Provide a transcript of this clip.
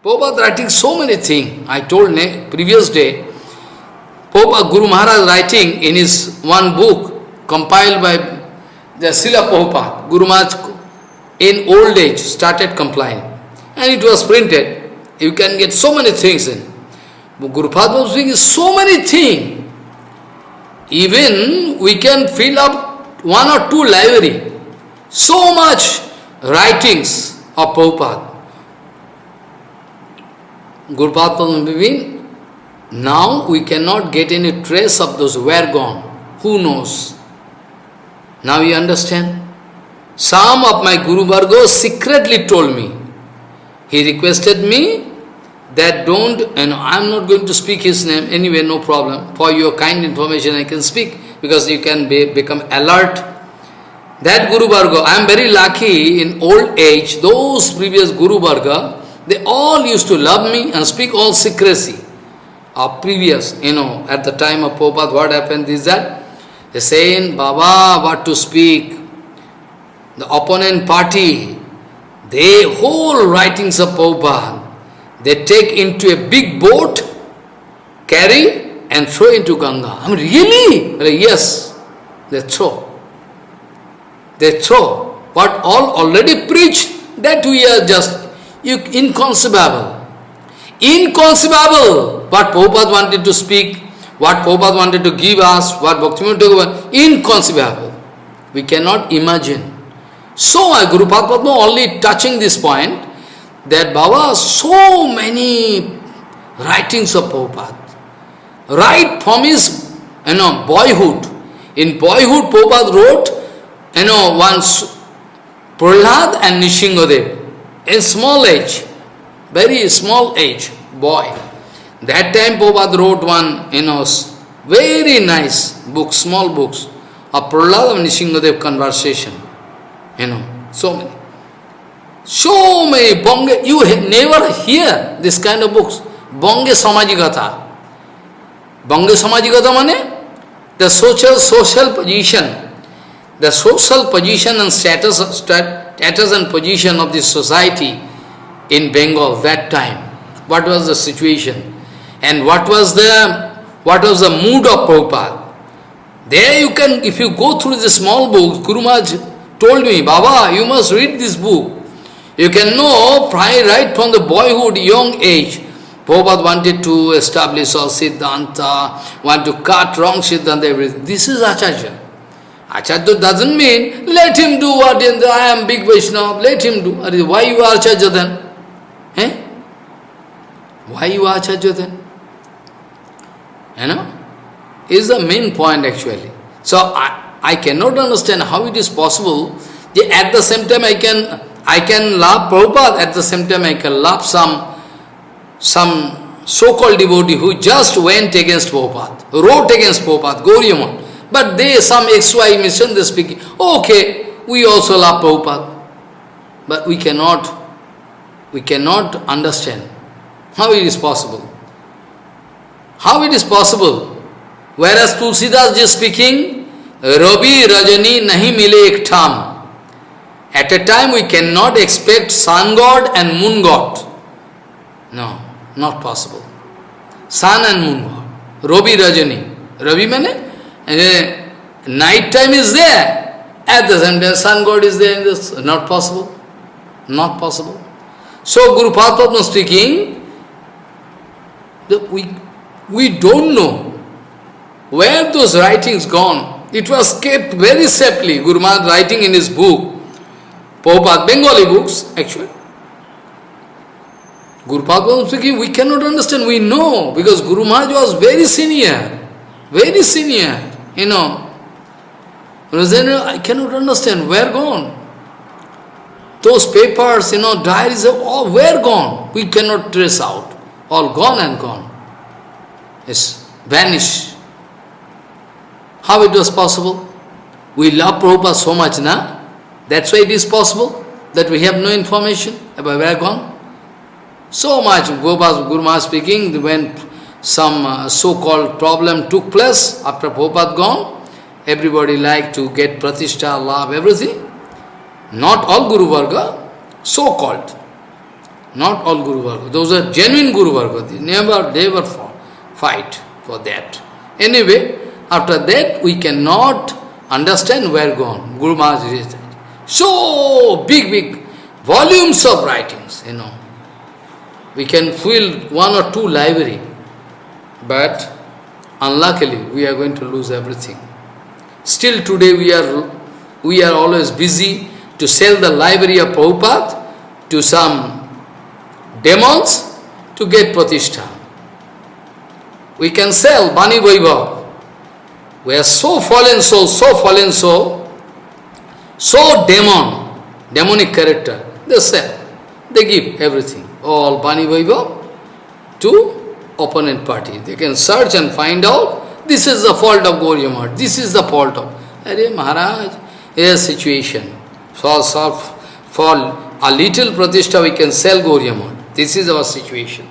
Prabhupada writing so many things. I told previous day, Prabhupada Guru Maharaj writing in his one book compiled by the Srila Prabhupada. Guru Maharaj in old age started complying. And it was printed. You can get so many things in. But Guru Padma was speaking so many things. Even we can fill up 1 or 2 library. So much writings of Prabhupada. Guru Padma, now we cannot get any trace of those who were gone. Who knows? Now you understand? Some of my Guru Varga secretly told me. He requested me that don't, and I am not going to speak his name anyway, no problem. For your kind information I can speak, because you can become alert. That Guru Varga, I am very lucky in old age, those previous Guru Varga, they all used to love me and speak all secrecy. Of previous, at the time of Prabhupada, what happened is that, they saying, Baba, what to speak? The opponent party, they whole writings of Prabhupada, they take into a big boat, carry and throw into Ganga. I mean, really? Yes, they throw. They throw. What all already preached, that we are just inconceivable. Inconceivable. What Prabhupada wanted to speak, what Prabhupada wanted to give us, what Bhaktivinoda Thakur, inconceivable. We cannot imagine. So Guru Padma only touching this point, that Baba, so many writings of Prabhupada, right from his boyhood. In boyhood, Prabhupada wrote, once Prahlad and Nishingadev, in small age, very small age, boy. That time Prabhupada wrote one, very nice book, small books, of Prahlad and Nishingadev conversation. So many. So many Bonge, you never hear this kind of books. Bonge Samajigata. Bonge Samajigata means the social position. The social position and status and position of the society in Bengal that time. What was the situation? And what was the mood of Prabhupada? There you can, if you go through the small books, Guru Maharaj told me, Baba, you must read this book. You can know right from the boyhood, young age. Prabhupada wanted to establish all Siddhanta, want to cut wrong Siddhanta, everything. This is Acharya. Acharya doesn't mean, let him do what I am big Vaishnava, let him do. Why you are Acharya then? Why you are Acharya then? Is the main point actually. So I cannot understand how it is possible. At the same time I can love Prabhupada, at the same time I can love some so-called devotee who just went against Prabhupada, wrote against Prabhupada, Gauriya. But some XY mission, they speaking, okay, we also love Prabhupada. But we cannot understand how it is possible. How it is possible? Whereas Tulsidas is speaking, Rabi Rajani nahi mile ek tham. At a time we cannot expect sun god and moon god. No, not possible. Sun and moon god. Rabi Rajani. Rabi means night time is there. At the same time sun god is there in this. Not possible. Not possible. So Guru Padma speaking, we don't know where those writings gone. It was kept very safely. Guru Maharaj writing in his book, Prabhupada, Bengali books, actually. Guru Padma speaking, we cannot understand, we know, because Guru Maharaj was very senior, I cannot understand, where gone? Those papers, diaries, all where gone? We cannot trace out. All gone and gone. It's vanished. How it was possible? We love Prabhupada so much, na? That's why it is possible that we have no information about where gone. So much, Guru Maharaj speaking, when some so-called problem took place after Prabhupada gone, everybody liked to get pratishtha, love, everything. Not all Guru Varga, so-called. Not all Guru Varga. Those are genuine Guru Varga. They never fight for that. Anyway, after that we cannot understand where gone. Guru Maharaj is so big volumes of writings, We can fill one or two library, but unluckily we are going to lose everything. Still today we are always busy to sell the library of Prabhupada to some demons to get pratishtha. We can sell Bani Vaibhav. We are so fallen soul, so demonic character. They sell, they give everything, all Bani Vaibhav to opponent party. They can search and find out, this is the fault of Gauriya Math, this is the fault of... Arey Maharaj, here's a situation. For a little pratishtha we can sell Gauriya Math. This is our situation.